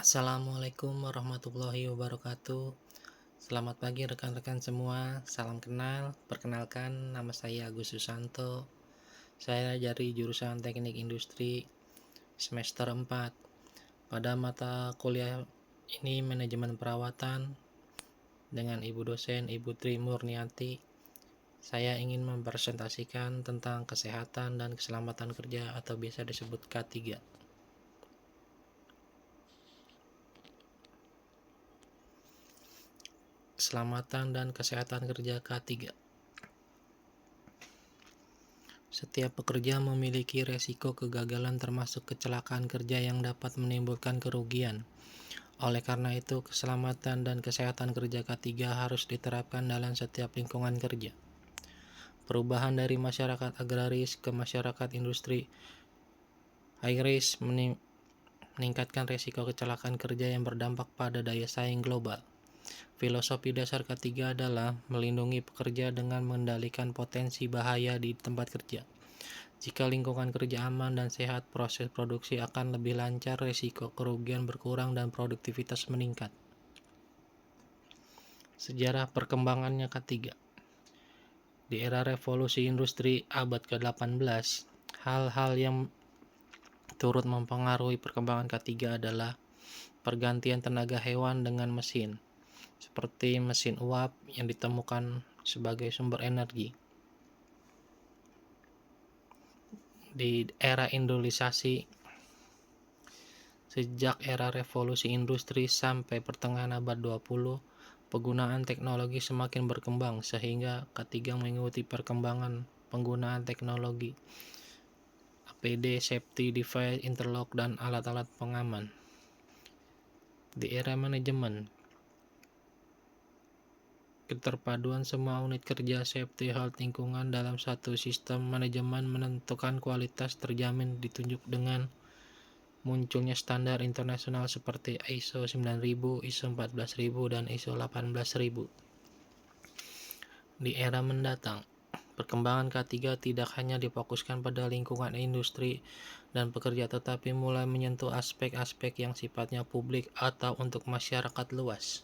Assalamualaikum warahmatullahi wabarakatuh. Selamat pagi rekan-rekan semua. Salam kenal. Perkenalkan, nama saya Agus Susanto. Saya dari jurusan Teknik Industri semester 4. Pada mata kuliah ini manajemen perawatan dengan Ibu dosen Ibu Tri Murniati. Saya ingin mempresentasikan tentang kesehatan dan keselamatan kerja atau biasa disebut K3. Keselamatan dan kesehatan kerja K3. Setiap pekerja memiliki resiko kegagalan termasuk kecelakaan kerja yang dapat menimbulkan kerugian. Oleh karena itu, keselamatan dan kesehatan kerja K3 harus diterapkan dalam setiap lingkungan kerja. Perubahan dari masyarakat agraris ke masyarakat industri high risk meningkatkan resiko kecelakaan kerja yang berdampak pada daya saing global. Filosofi dasar K3 adalah melindungi pekerja dengan mengendalikan potensi bahaya di tempat kerja. Jika lingkungan kerja aman dan sehat, proses produksi akan lebih lancar, risiko kerugian berkurang, dan produktivitas meningkat. Sejarah perkembangannya K3. Di era revolusi industri abad ke-18, hal-hal yang turut mempengaruhi perkembangan K3 adalah pergantian tenaga hewan dengan mesin, seperti mesin uap yang ditemukan sebagai sumber energi. Di era industrialisasi, sejak era revolusi industri sampai pertengahan abad 20, penggunaan teknologi semakin berkembang sehingga K3 mengikuti perkembangan penggunaan teknologi APD, safety device, interlock, dan alat-alat pengaman. Di era manajemen, keterpaduan semua unit kerja, safety, health, lingkungan dalam satu sistem manajemen menentukan kualitas terjamin ditunjuk dengan munculnya standar internasional seperti ISO 9000, ISO 14000, dan ISO 18000. Di era mendatang, perkembangan K3 tidak hanya difokuskan pada lingkungan industri dan pekerja, tetapi mulai menyentuh aspek-aspek yang sifatnya publik atau untuk masyarakat luas.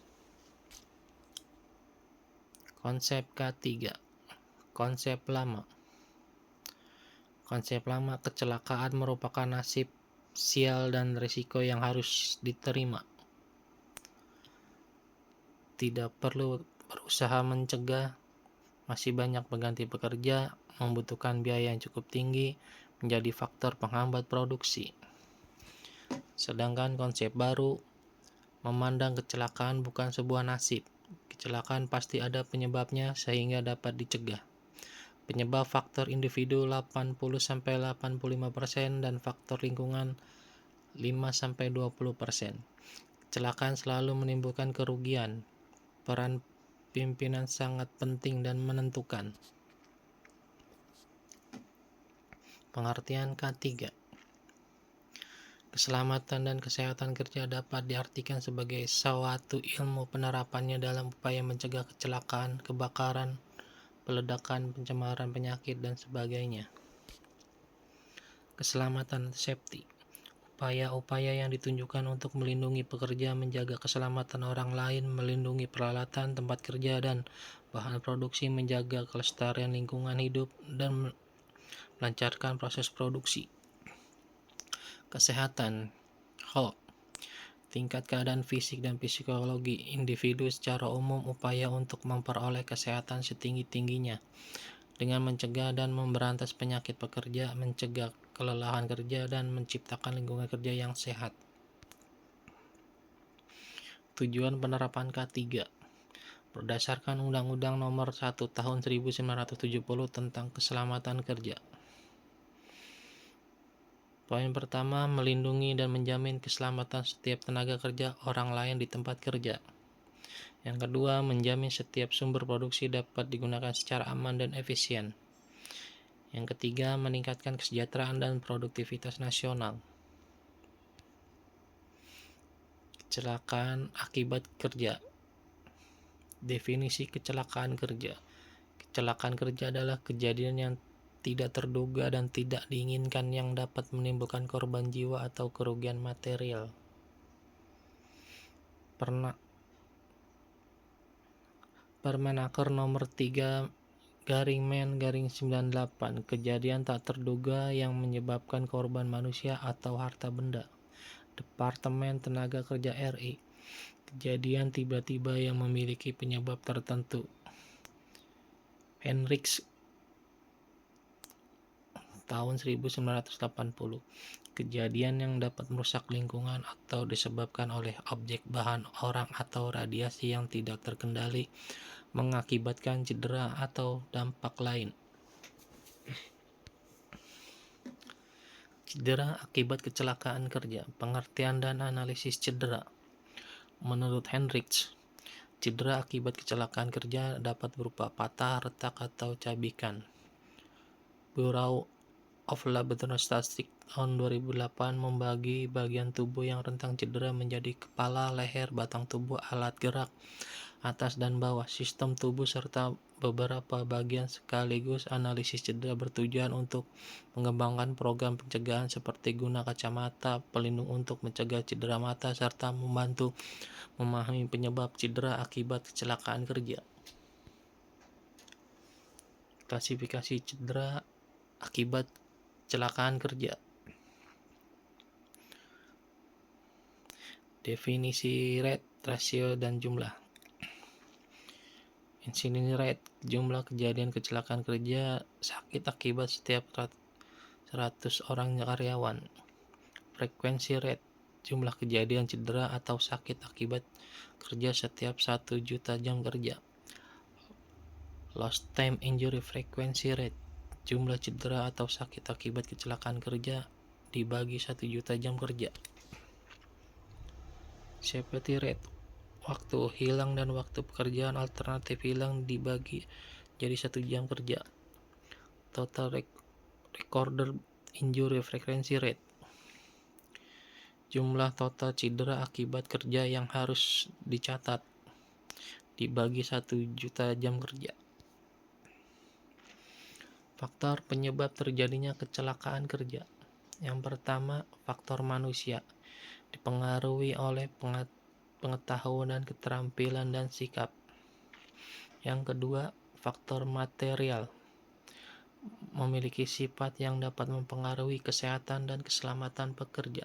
Konsep K3. Konsep lama. Konsep lama, kecelakaan merupakan nasib sial dan risiko yang harus diterima. Tidak perlu berusaha mencegah, masih banyak pengganti pekerja, membutuhkan biaya yang cukup tinggi, menjadi faktor penghambat produksi. Sedangkan konsep baru, memandang kecelakaan bukan sebuah nasib. Kecelakaan pasti ada penyebabnya sehingga dapat dicegah. Penyebab faktor individu 80-85% dan faktor lingkungan 5-20%. Kecelakaan selalu menimbulkan kerugian. Peran pimpinan sangat penting dan menentukan. Pengertian K3. Keselamatan dan kesehatan kerja dapat diartikan sebagai suatu ilmu penerapannya dalam upaya mencegah kecelakaan, kebakaran, peledakan, pencemaran penyakit, dan sebagainya. Keselamatan safety. Upaya-upaya yang ditunjukkan untuk melindungi pekerja, menjaga keselamatan orang lain, melindungi peralatan tempat kerja dan bahan produksi, menjaga kelestarian lingkungan hidup, dan melancarkan proses produksi. Kesehatan health. Tingkat keadaan fisik dan psikologi individu secara umum, upaya untuk memperoleh kesehatan setinggi-tingginya dengan mencegah dan memberantas penyakit pekerja, mencegah kelelahan kerja, dan menciptakan lingkungan kerja yang sehat. Tujuan penerapan K3 berdasarkan Undang-Undang Nomor 1 Tahun 1970 tentang Keselamatan Kerja. Poin pertama, melindungi dan menjamin keselamatan setiap tenaga kerja orang lain di tempat kerja. Yang kedua, menjamin setiap sumber produksi dapat digunakan secara aman dan efisien. Yang ketiga, meningkatkan kesejahteraan dan produktivitas nasional. Kecelakaan akibat kerja. Definisi kecelakaan kerja. Kecelakaan kerja adalah kejadian yang tidak terduga dan tidak diinginkan yang dapat menimbulkan korban jiwa atau kerugian material. Permenaker nomor 3/Men/98, kejadian tak terduga yang menyebabkan korban manusia atau harta benda. Departemen Tenaga Kerja RI, kejadian tiba-tiba yang memiliki penyebab tertentu. Henrich tahun 1980, kejadian yang dapat merusak lingkungan atau disebabkan oleh objek, bahan, orang, atau radiasi yang tidak terkendali, mengakibatkan cedera atau dampak lain. Cedera akibat kecelakaan kerja, pengertian dan analisis cedera. Menurut Henrich, cedera akibat kecelakaan kerja dapat berupa patah, retak, atau cabikan. Bureau of Laboratory Statistics tahun 2008 membagi bagian tubuh yang rentan cedera menjadi kepala, leher, batang tubuh, alat gerak, atas dan bawah, sistem tubuh, serta beberapa bagian sekaligus. Analisis cedera bertujuan untuk mengembangkan program pencegahan seperti guna kacamata pelindung untuk mencegah cedera mata, serta membantu memahami penyebab cedera akibat kecelakaan kerja. Klasifikasi cedera akibat kecelakaan kerja. Definisi rate, rasio, dan jumlah. Incidence rate, jumlah kejadian kecelakaan kerja sakit akibat setiap 100 orang karyawan. Frekuensi rate, jumlah kejadian cedera atau sakit akibat kerja setiap 1 juta jam kerja. Lost time injury frequency rate, jumlah cedera atau sakit akibat kecelakaan kerja dibagi 1 juta jam kerja. Safety rate, waktu hilang dan waktu pekerjaan alternatif hilang dibagi jadi 1 jam kerja. Total recorded injury frequency rate, jumlah total cedera akibat kerja yang harus dicatat dibagi 1 juta jam kerja. Faktor penyebab terjadinya kecelakaan kerja. Yang pertama, faktor manusia, dipengaruhi oleh pengetahuan dan keterampilan dan sikap. Yang kedua, faktor material, memiliki sifat yang dapat mempengaruhi kesehatan dan keselamatan pekerja.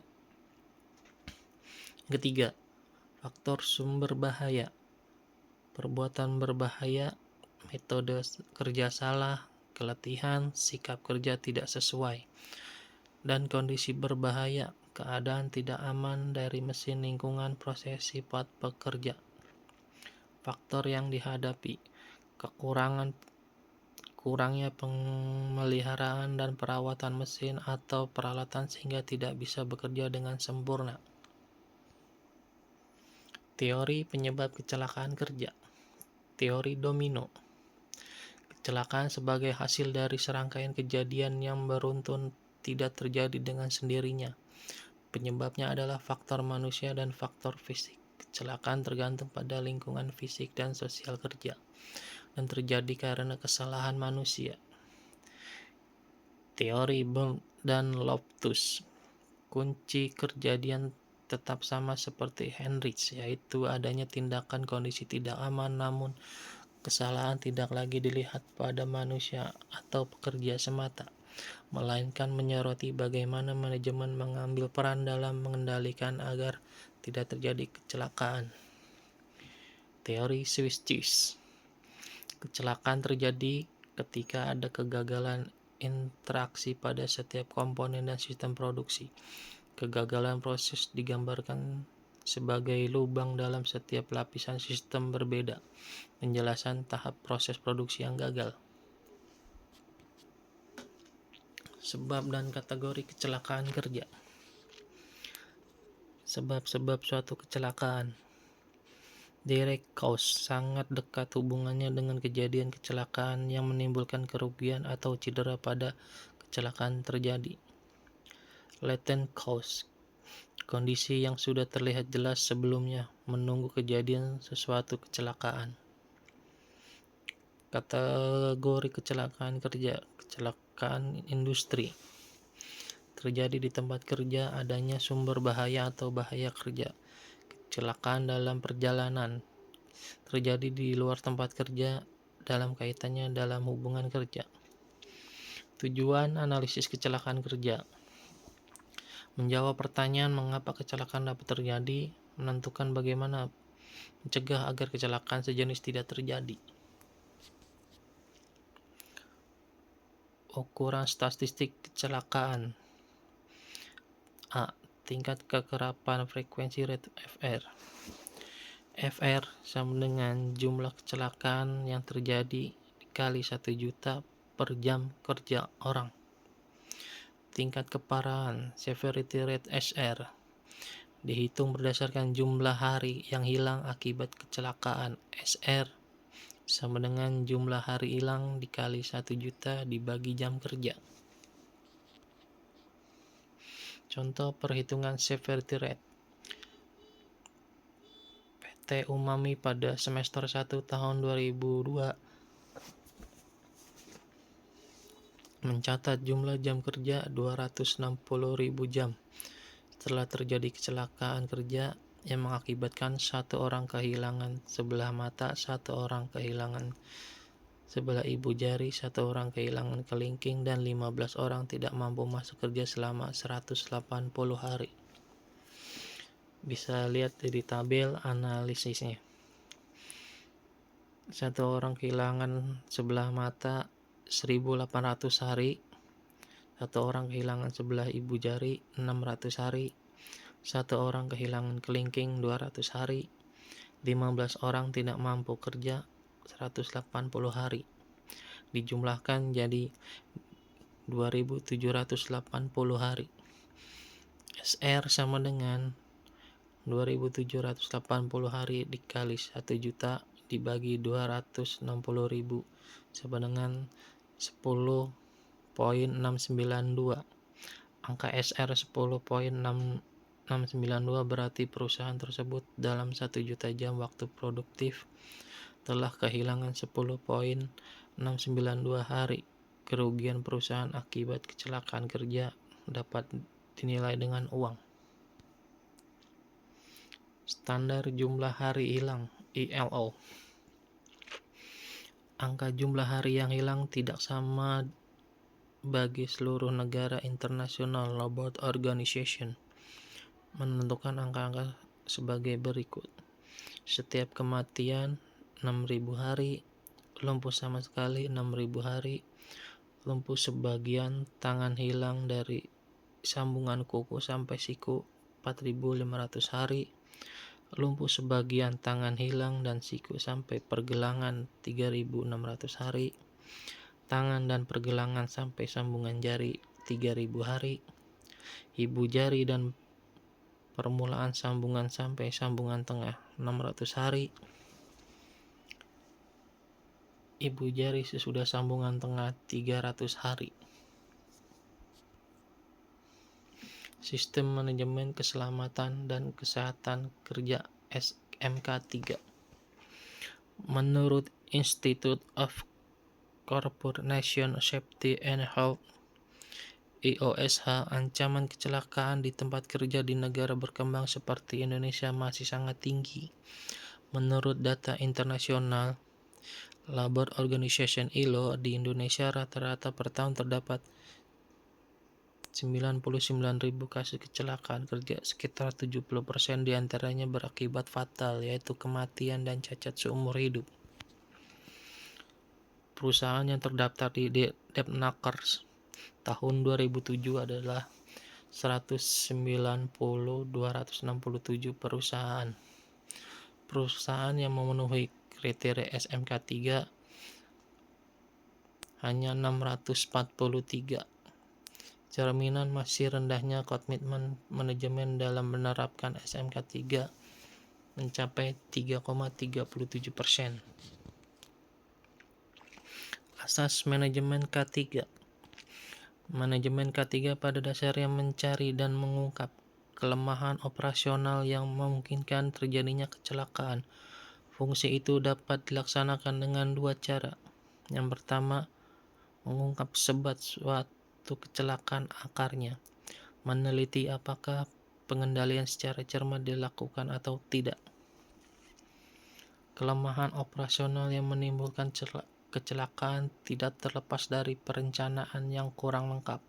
Yang ketiga, faktor sumber bahaya, perbuatan berbahaya, metode kerja salah, keletihan, sikap kerja tidak sesuai, dan kondisi berbahaya, keadaan tidak aman dari mesin, lingkungan, proses, sifat pekerja. Faktor yang dihadapi, kurangnya pemeliharaan dan perawatan mesin atau peralatan sehingga tidak bisa bekerja dengan sempurna. Teori penyebab kecelakaan kerja. Teori domino, kecelakaan sebagai hasil dari serangkaian kejadian yang beruntun tidak terjadi dengan sendirinya. Penyebabnya adalah faktor manusia dan faktor fisik. Kecelakaan tergantung pada lingkungan fisik dan sosial kerja dan terjadi karena kesalahan manusia. Teori Bohm dan Loftus, kunci kejadian tetap sama seperti Henrich, yaitu adanya tindakan kondisi tidak aman, namun kesalahan tidak lagi dilihat pada manusia atau pekerja semata, melainkan menyoroti bagaimana manajemen mengambil peran dalam mengendalikan agar tidak terjadi kecelakaan. Teori Swiss cheese, kecelakaan terjadi ketika ada kegagalan interaksi pada setiap komponen dan sistem produksi. Kegagalan proses digambarkan sebagai lubang dalam setiap lapisan sistem berbeda, penjelasan tahap proses produksi yang gagal. Sebab dan kategori kecelakaan kerja. Sebab-sebab suatu kecelakaan. Direct cause, sangat dekat hubungannya dengan kejadian kecelakaan yang menimbulkan kerugian atau cedera pada kecelakaan terjadi. Latent cause, kondisi yang sudah terlihat jelas sebelumnya, menunggu kejadian sesuatu kecelakaan. Kategori kecelakaan kerja. Kecelakaan industri, terjadi di tempat kerja, adanya sumber bahaya atau bahaya kerja. kecelakaan dalam perjalanan terjadi di luar tempat kerja dalam kaitannya dalam hubungan kerja. Tujuan analisis kecelakaan kerja: menjawab pertanyaan mengapa kecelakaan dapat terjadi, menentukan bagaimana mencegah agar kecelakaan sejenis tidak terjadi. Ukuran statistik kecelakaan. A. Tingkat kekerapan frekuensi rate FR. FR sama dengan jumlah kecelakaan yang terjadi dikali 1 juta per jam kerja orang. Tingkat keparahan severity rate SR dihitung berdasarkan jumlah hari yang hilang akibat kecelakaan. SR sama dengan jumlah hari hilang dikali 1 juta dibagi jam kerja. Contoh perhitungan severity rate. PT Umami pada semester 1 tahun 2002 mencatat jumlah jam kerja 260.000 jam setelah terjadi kecelakaan kerja yang mengakibatkan 1 orang kehilangan sebelah mata, 1 orang kehilangan sebelah ibu jari, 1 orang kehilangan kelingking, dan 15 orang tidak mampu masuk kerja selama 180 hari. Bisa lihat dari tabel analisisnya. 1 orang kehilangan sebelah mata 1800 hari, 1 orang kehilangan sebelah ibu jari 600 hari, 1 orang kehilangan kelingking 200 hari, 15 orang tidak mampu kerja 180 hari. Dijumlahkan jadi 2780 hari. SR sama dengan 2780 hari dikali 1 juta dibagi 260.000 sama dengan 10.692. Angka SR 10.692 berarti perusahaan tersebut dalam 1 juta jam waktu produktif telah kehilangan 10.692 hari. Kerugian perusahaan akibat kecelakaan kerja dapat dinilai dengan uang. Standar jumlah hari hilang ILO. Angka jumlah hari yang hilang tidak sama bagi seluruh negara. International Labour Organization menentukan angka-angka sebagai berikut. Setiap kematian 6.000 hari, lumpuh sama sekali 6.000 hari, lumpuh sebagian tangan hilang dari sambungan kuku sampai siku 4.500 hari, lumpuh sebagian tangan hilang dan siku sampai pergelangan 3.600 hari, tangan dan pergelangan sampai sambungan jari 3.000 hari, ibu jari dan permulaan sambungan sampai sambungan tengah 600 hari, ibu jari sesudah sambungan tengah 300 hari. Sistem Manajemen Keselamatan dan Kesehatan Kerja SMK 3. Menurut Institute of Corporation Safety and Health IOSH, ancaman kecelakaan di tempat kerja di negara berkembang seperti Indonesia masih sangat tinggi. Menurut data internasional Labour Organization ILO, di Indonesia rata-rata per tahun terdapat 99.000 kasus kecelakaan kerja, sekitar 70% diantaranya berakibat fatal, yaitu kematian dan cacat seumur hidup. Perusahaan yang terdaftar di Depnakers tahun 2007 adalah 190.267 perusahaan. Perusahaan yang memenuhi kriteria SMK 3 hanya 643. Cerminan masih rendahnya komitmen manajemen dalam menerapkan SMK 3 mencapai 3,37%. Asas manajemen K3. Manajemen K3 pada dasarnya mencari dan mengungkap kelemahan operasional yang memungkinkan terjadinya kecelakaan. Fungsi itu dapat dilaksanakan dengan 2 cara. Yang pertama, mengungkap sebab suatu kecelakaan akarnya, meneliti apakah pengendalian secara cermat dilakukan atau tidak. Kelemahan operasional yang menimbulkan kecelakaan tidak terlepas dari perencanaan yang kurang lengkap,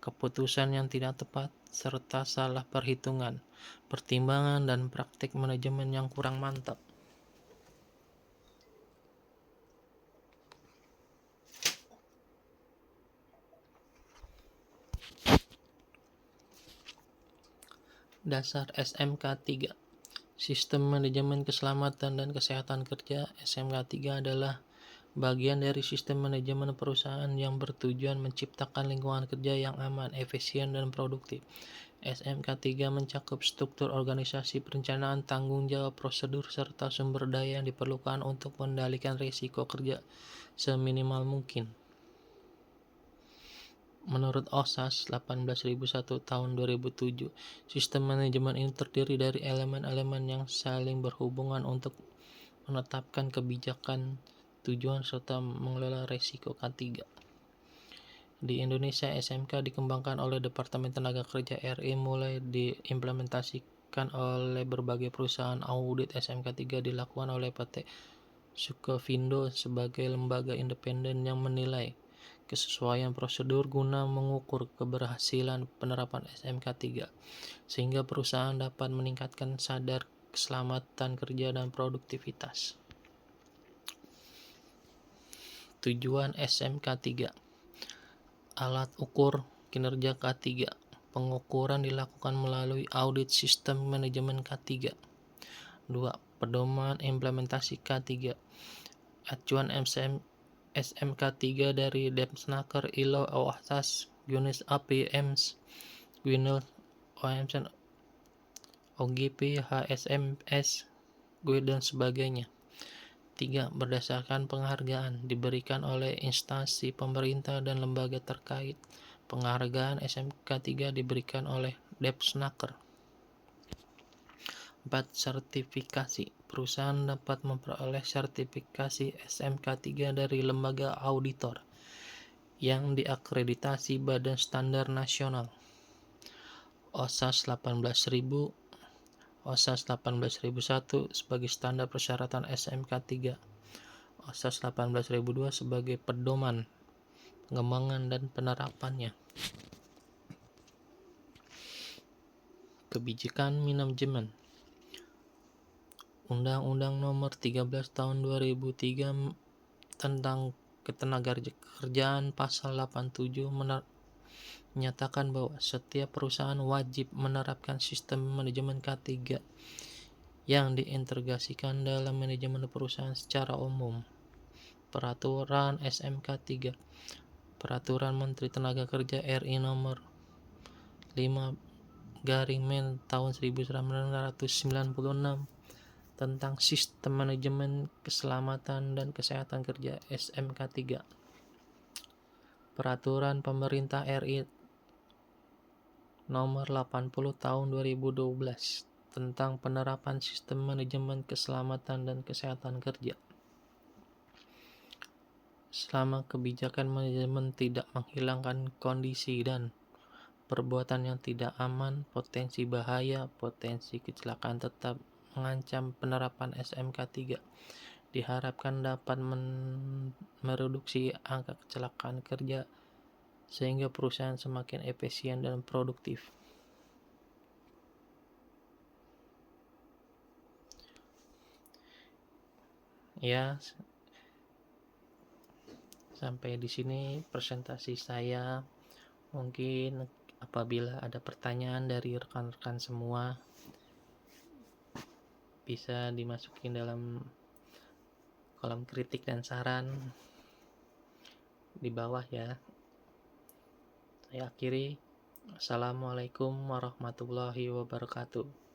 keputusan yang tidak tepat, serta salah perhitungan, pertimbangan, dan praktik manajemen yang kurang mantap. Dasar SMK 3. Sistem Manajemen Keselamatan dan Kesehatan Kerja SMK 3 adalah bagian dari sistem manajemen perusahaan yang bertujuan menciptakan lingkungan kerja yang aman, efisien, dan produktif. SMK 3 mencakup struktur organisasi, perencanaan, tanggung jawab, prosedur, serta sumber daya yang diperlukan untuk mengendalikan risiko kerja seminimal mungkin. Menurut OSAS 18001 tahun 2007, sistem manajemen ini terdiri dari elemen-elemen yang saling berhubungan untuk menetapkan kebijakan, tujuan, serta mengelola risiko K3. Di Indonesia, SMK dikembangkan oleh Departemen Tenaga Kerja RI mulai diimplementasikan oleh berbagai perusahaan. Audit SMK 3 dilakukan oleh PT Sukovindo sebagai lembaga independen yang menilai kesesuaian prosedur guna mengukur keberhasilan penerapan SMK 3, sehingga perusahaan dapat meningkatkan sadar keselamatan kerja dan produktivitas. Tujuan SMK 3: alat ukur kinerja K3. Pengukuran dilakukan melalui audit sistem manajemen K3. 2. Pedoman implementasi K3. Acuan SMK 3 dari Depsnaker, ILO, OSAS, UNIS, APMS, GWINUS, OMS, OGP, HSMS, GWI, dan sebagainya. 3. Berdasarkan penghargaan diberikan oleh instansi pemerintah dan lembaga terkait. Penghargaan SMK 3 diberikan oleh Depsnaker. 4. Sertifikasi. Perusahaan dapat memperoleh sertifikasi SMK 3 dari lembaga auditor yang diakreditasi Badan Standar Nasional. OSAS 18000, OSAS 18001 sebagai standar persyaratan SMK 3, OSAS 18002 sebagai pedoman pengembangan dan penerapannya. Kebijakan manajemen. Undang-Undang Nomor 13 Tahun 2003 tentang Ketenagakerjaan Pasal 87 menyatakan bahwa setiap perusahaan wajib menerapkan sistem manajemen K3 yang diintegrasikan dalam manajemen perusahaan secara umum. Peraturan SMK 3. Peraturan Menteri Tenaga Kerja RI Nomor 5/Men tahun 1996 tentang Sistem Manajemen Keselamatan dan Kesehatan Kerja SMK 3. Peraturan Pemerintah RI Nomor 80 Tahun 2012 tentang penerapan Sistem Manajemen Keselamatan dan Kesehatan Kerja. Selama kebijakan manajemen tidak menghilangkan kondisi dan perbuatan yang tidak aman, potensi bahaya, potensi kecelakaan tetap mengancam penerapan SMK 3. Diharapkan dapat mereduksi angka kecelakaan kerja sehingga perusahaan semakin efisien dan produktif. Ya, sampai di sini presentasi saya. Mungkin apabila ada pertanyaan dari rekan-rekan semua, bisa dimasukin dalam kolom kritik dan saran di bawah ya. Saya akhiri. Assalamualaikum warahmatullahi wabarakatuh.